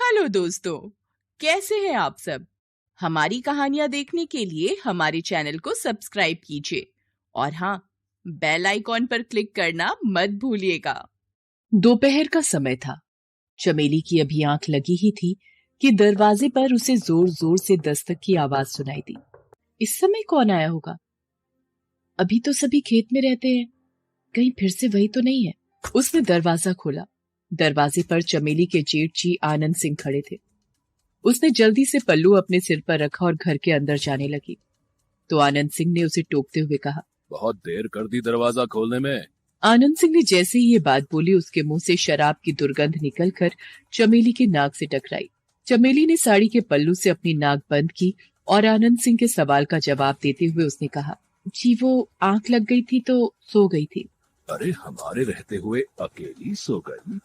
Hello दोस्तों, कैसे हैं आप सब। हमारी कहानियां देखने के लिए हमारे चैनल को सब्सक्राइब कीजिए और हाँ, बेल आइकॉन पर क्लिक करना मत भूलिएगा। दोपहर का समय था। चमेली की अभी आंख लगी ही थी कि दरवाजे पर उसे जोर जोर से दस्तक की आवाज सुनाई दी। इस समय कौन आया होगा? अभी तो सभी खेत में रहते हैं, कहीं फिर से वही तो नहीं है। उसने दरवाजा खोला। दरवाजे पर चमेली के जेठ जी आनंद सिंह खड़े थे। उसने जल्दी से पल्लू अपने सिर पर रखा और घर के अंदर जाने लगी तो आनंद सिंह ने उसे टोकते हुए कहा, बहुत देर कर दी दरवाजा खोलने में। आनंद सिंह ने जैसे ही ये बात बोली, उसके मुंह से शराब की दुर्गंध निकलकर चमेली की नाक से टकराई। चमेली ने साड़ी के पल्लू से अपनी नाक बंद की और आनंद सिंह के सवाल का जवाब देते हुए उसने कहा, जी वो आंख लग गई थी तो सो गई थी। अरे हमारे रहते हुए अकेली सो गई,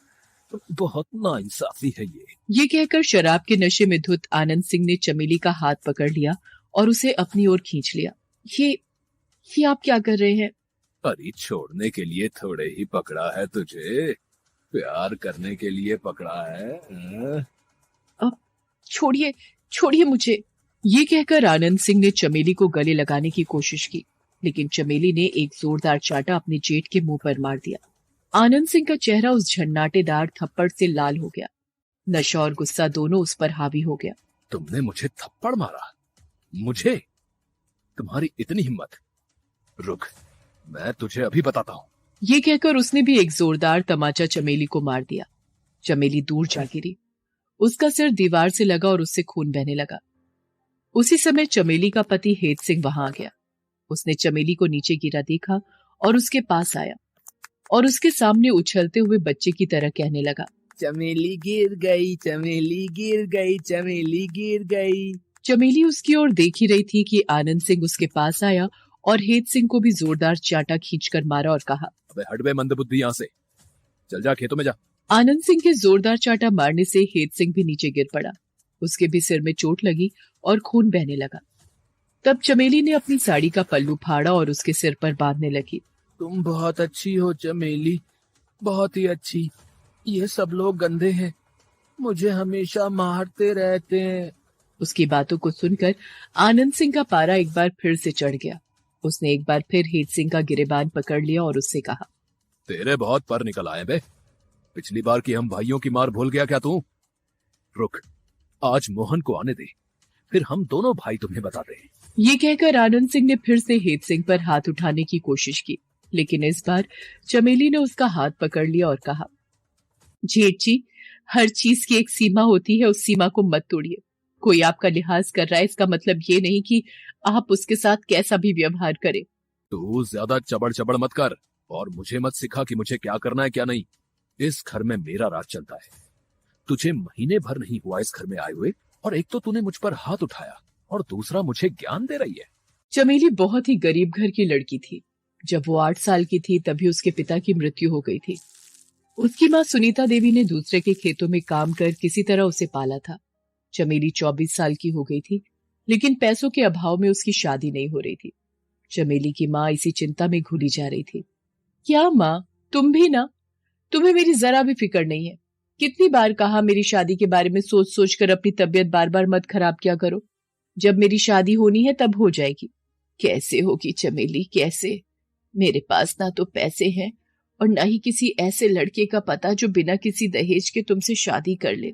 तो बहुत नाइंसाफी है ये कहकर शराब के नशे में धुत आनंद सिंह ने चमेली का हाथ पकड़ लिया और उसे अपनी ओर खींच लिया। ये आप क्या कर रहे हैं? अरे छोड़ने के लिए थोड़े ही पकड़ा है तुझे, प्यार करने के लिए पकड़ा है। अब छोड़िए, छोड़िए मुझे। ये कहकर आनंद सिंह ने चमेली को गले लगाने की कोशिश की, लेकिन चमेली ने एक जोरदार चाटा अपने जेठ के मुंह पर मार दिया। आनंद सिंह का चेहरा उस झन्नाटेदार थप्पड़ से लाल हो गया। नशा और गुस्सा दोनों उस पर हावी हो गया। तुमने मुझे थप्पड़ मारा? मुझे? तुम्हारी इतनी हिम्मत? रुक, मैं तुझे अभी बताता हूँ। ये कहकर उसने भी एक जोरदार तमाचा चमेली को मार दिया। चमेली दूर जा गिरी। उसका सिर दीवार से लगा और उससे खून बहने लगा। उसी समय चमेली का पति हेत सिंह वहां आ गया। उसने चमेली को नीचे गिरा देखा और उसके पास आया और उसके सामने उछलते हुए बच्चे की तरह कहने लगा, चमेली गिर गई, चमेली गिर गई, चमेली गिर गई। चमेली उसकी ओर देख ही रही थी कि आनंद सिंह उसके पास आया और हेत सिंह को भी जोरदार चाटा खींचकर मारा और कहा, अबे हट बे मंदबुद्धि, यहाँ से चल जा, खेतों में जा। आनंद सिंह के जोरदार चाटा मारने से हेत सिंह भी नीचे गिर पड़ा। उसके भी सिर में चोट लगी और खून बहने लगा। तब चमेली ने अपनी साड़ी का पल्लू फाड़ा और उसके सिर पर बांधने लगी। तुम बहुत अच्छी हो चमेली, बहुत ही अच्छी। ये सब लोग गंदे हैं, मुझे हमेशा मारते रहते हैं। उसकी बातों को सुनकर आनंद सिंह का पारा एक बार फिर से चढ़ गया। उसने एक बार फिर हेत सिंह का गिरेबान पकड़ लिया और उससे कहा, तेरे बहुत पर निकल आए बे। पिछली बार की हम भाइयों की मार भूल गया क्या तू? रुक, आज मोहन को आने दे, फिर हम दोनों भाई तुम्हें बताते हैं। ये कहकर आनंद सिंह ने फिर से हेत सिंह पर हाथ उठाने की कोशिश की, लेकिन इस बार चमेली ने उसका हाथ पकड़ लिया और कहा, जेठ जी, हर चीज की एक सीमा होती है, उस सीमा को मत तोड़िए। कोई आपका लिहाज कर रहा है, इसका मतलब ये नहीं कि आप उसके साथ कैसा भी व्यवहार करें। तू ज्यादा चबड़ चबड़ मत कर और मुझे मत सिखा कि मुझे क्या करना है क्या नहीं। इस घर में मेरा राज चलता है। तुझे महीने भर नहीं हुआ इस घर में आए हुए, और एक तो तूने मुझ पर हाथ उठाया और दूसरा मुझे ज्ञान दे रही है। चमेली बहुत ही गरीब घर की लड़की थी। जब वो 8 साल की थी तभी उसके पिता की मृत्यु हो गई थी। उसकी माँ सुनीता देवी ने दूसरे के खेतों में काम कर किसी तरह उसे पाला था। चमेली 24 साल की हो गई थी, लेकिन पैसों के अभाव में उसकी शादी नहीं हो रही थी। चमेली की माँ इसी चिंता में घुली जा रही थी। क्या माँ, तुम भी ना? तुम्हें मेरी जरा भी फिक्र नहीं है। कितनी बार कहा मेरी शादी के बारे में सोच सोच कर अपनी तबीयत बार बार मत खराब किया करो। जब मेरी शादी होनी है तब हो जाएगी। कैसे होगी चमेली, कैसे? मेरे पास ना तो पैसे हैं और ना ही किसी ऐसे लड़के का पता जो बिना किसी दहेज के तुमसे शादी कर ले।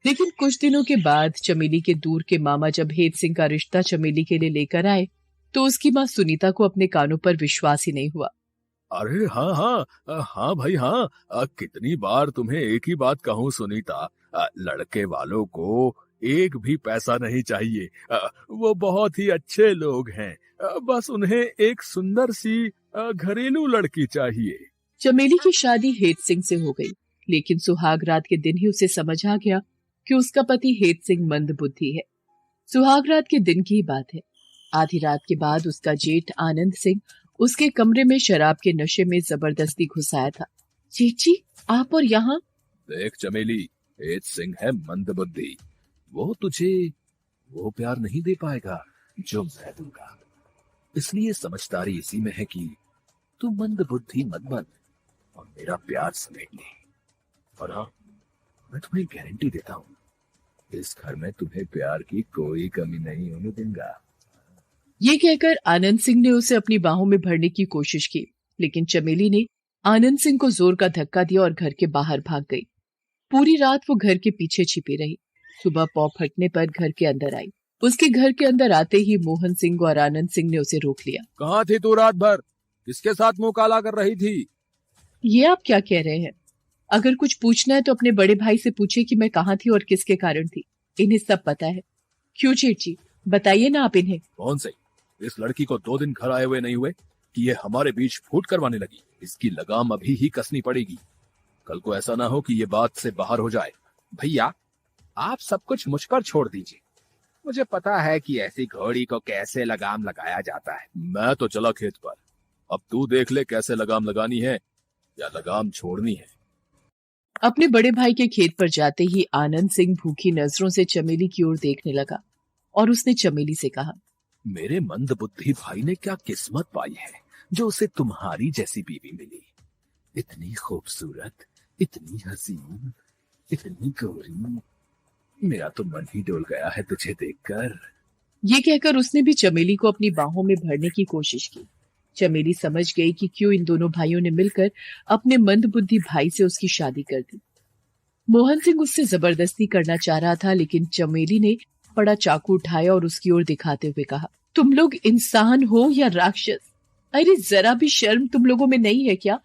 लेकिन कुछ दिनों के बाद चमेली के दूर के मामा जब हेत सिंह का रिश्ता चमेली के लिए लेकर आए तो उसकी माँ सुनीता को अपने कानों पर विश्वास ही नहीं हुआ। अरे हाँ हाँ हाँ भाई हाँ, कितनी बार तुम्हें एक ही बात कहूँ सुनीता, लड़के वालों को एक भी पैसा नहीं चाहिए। वो बहुत ही अच्छे लोग हैं। बस उन्हें एक सुंदर सी घरेलू लड़की चाहिए। चमेली की शादी हेत सिंह से हो गई, लेकिन सुहाग रात के दिन ही उसे समझ आ गया कि उसका पति हेत सिंह मंद बुद्धि है। सुहाग रात के दिन की ही बात है। आधी रात के बाद उसका जेठ आनंद सिंह उसके कमरे में शराब के नशे में जबरदस्ती घुस आया था। जेठ जी, आप और यहाँ? देख चमेली, हेत सिंह है मंदबुद्धि। वो तुझे वो प्यार नहीं दे पाएगा जो मैं दूंगा। इसलिए समझदारी इसी में है कि तू मंदबुद्धि मत बन और मेरा प्यार समेट ले। और हाँ, मैं तुम्हें गारंटी देता हूँ इस घर में तुम्हें प्यार की कोई कमी नहीं होने दूंगा। ये कहकर आनंद सिंह ने उसे अपनी बाहों में भरने की कोशिश की, लेकिन चमेली ने आनंद सिंह को जोर का धक्का दिया और घर के बाहर भाग गई। पूरी रात वो घर के पीछे छिपी रही। सुबह पौ फटने पर घर के अंदर आई। उसके घर के अंदर आते ही मोहन सिंह और आनंद सिंह ने उसे रोक लिया। कहाँ थी तू रात भर? किसके साथ मुंह काला कर रही थी? ये आप क्या कह रहे हैं? अगर कुछ पूछना है तो अपने बड़े भाई से पूछे कि मैं कहाँ थी और किसके कारण थी। इन्हें सब पता है। क्यों चेची, बताइए ना आप इन्हें। कौन से? इस लड़की को 2 दिन घर आए हुए नहीं हुए कि ये हमारे बीच फूट करवाने लगी। इसकी लगाम अभी ही कसनी पड़ेगी। कल को ऐसा ना हो कि ये बात से बाहर हो जाए। भैया, आप सब कुछ मुझ पर छोड़ दीजिए। मुझे पता है कि ऐसी घोड़ी को कैसे लगाम लगाया जाता है। मैं तो चला खेत पर। अब तू देख ले कैसे लगाम लगानी है या लगाम छोड़नी है। अपने बड़े भाई के खेत पर जाते ही आनंद सिंह भूखी नजरों से चमेली की ओर देखने लगा और उसने चमेली से कहा, मेरे मंदबुद्धि भाई ने क्या किस्मत पाई है जो उसे तुम्हारी जैसी बीवी मिली। इतनी खूबसूरत, इतनी हसीन, इतनी गोरी। मेरा तो मन ही डोल गया है तुझे देखकर। ये कहकर उसने भी चमेली को अपनी बाहों में भरने की कोशिश की। चमेली समझ गई कि क्यों इन दोनों भाइयों ने मिलकर अपने मंदबुद्धि भाई से उसकी शादी कर दी। मोहन सिंह उससे जबरदस्ती करना चाह रहा था, लेकिन चमेली ने बड़ा चाकू उठाया और उसकी ओर दिखाते हुए कहा, तुम लोग इंसान हो या राक्षस? अरे जरा भी शर्म तुम लोगों में नहीं है क्या?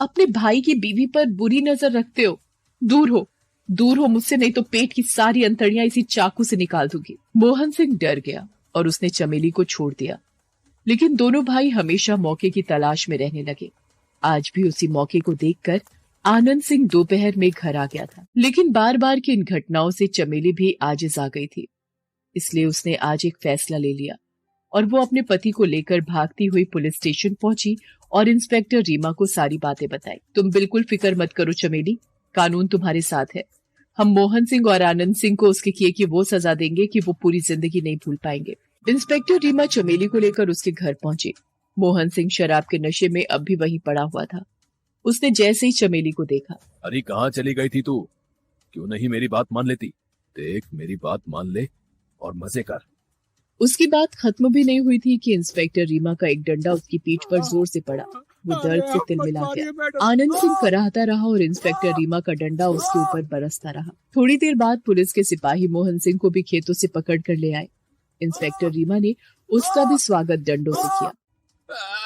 अपने भाई की बीवी पर बुरी नजर रखते हो। दूर हो मुझसे, नहीं तो पेट की सारी अंतड़ियां इसी चाकू से निकाल दूंगी। मोहन सिंह डर गया और उसने चमेली को छोड़ दिया। लेकिन दोनों भाई हमेशा मौके की तलाश में रहने लगे। आज भी उसी मौके को देखकर आनंद सिंह दोपहर में घर आ गया था, लेकिन बार बार की इन घटनाओं से चमेली भी आजिज आ गई थी। इसलिए उसने आज एक फैसला ले लिया और वो अपने पति को लेकर भागती हुई पुलिस स्टेशन पहुंची और इंस्पेक्टर रीमा को सारी बातें बताई। तुम बिल्कुल फिक्र मत करो चमेली, कानून तुम्हारे साथ है। हम मोहन सिंह और आनंद सिंह को उसके किए की वो सजा देंगे कि वो पूरी जिंदगी नहीं भूल पाएंगे। इंस्पेक्टर रीमा चमेली को लेकर उसके घर पहुंची। मोहन सिंह शराब के नशे में अब भी वहीं पड़ा हुआ था। उसने जैसे ही चमेली को देखा, अरे कहाँ चली गई थी तू? क्यों नहीं मेरी बात मान लेती? देख, मेरी बात मान ले और मजे कर। उसकी बात खत्म भी नहीं हुई थी कि इंस्पेक्टर रीमा का एक डंडा उसकी पीठ पर जोर से पड़ा। वो दर्द से तिलमिला गया। आनंद सिंह कराहता रहा और इंस्पेक्टर रीमा का डंडा उसके ऊपर बरसता रहा। थोड़ी देर बाद पुलिस के सिपाही मोहन सिंह को भी खेतों से पकड़ कर ले आए। इंस्पेक्टर रीमा ने उसका भी स्वागत डंडों से किया।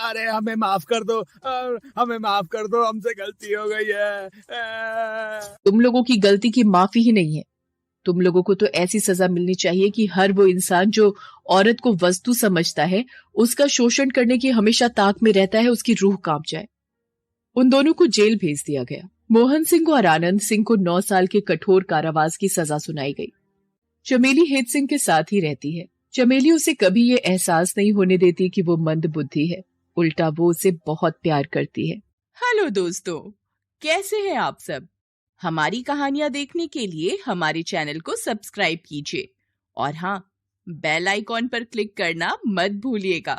अरे हमें माफ कर दो, हमें माफ कर दो, हमसे गलती हो गई है। तुम लोगों की गलती की माफी ही नहीं है। तुम लोगों को तो ऐसी सजा मिलनी चाहिए कि हर वो इंसान जो औरत को वस्तु समझता है, उसका शोषण करने की हमेशा ताक में रहता है, उसकी रूह कांप जाए। उन दोनों को जेल भेज दिया गया। मोहन सिंह और आनंद सिंह को 9 साल के कठोर कारावास की सजा सुनाई गई। चमेली हेत सिंह के साथ ही रहती है। चमेली उसे कभी ये एहसास नहीं होने देती कि वो मंद बुद्धि है। उल्टा वो उसे बहुत प्यार करती है। हेलो दोस्तों, कैसे हैं आप सब? हमारी कहानियां देखने के लिए हमारे चैनल को सब्सक्राइब कीजिए और हाँ, बेल आइकॉन पर क्लिक करना मत भूलिएगा।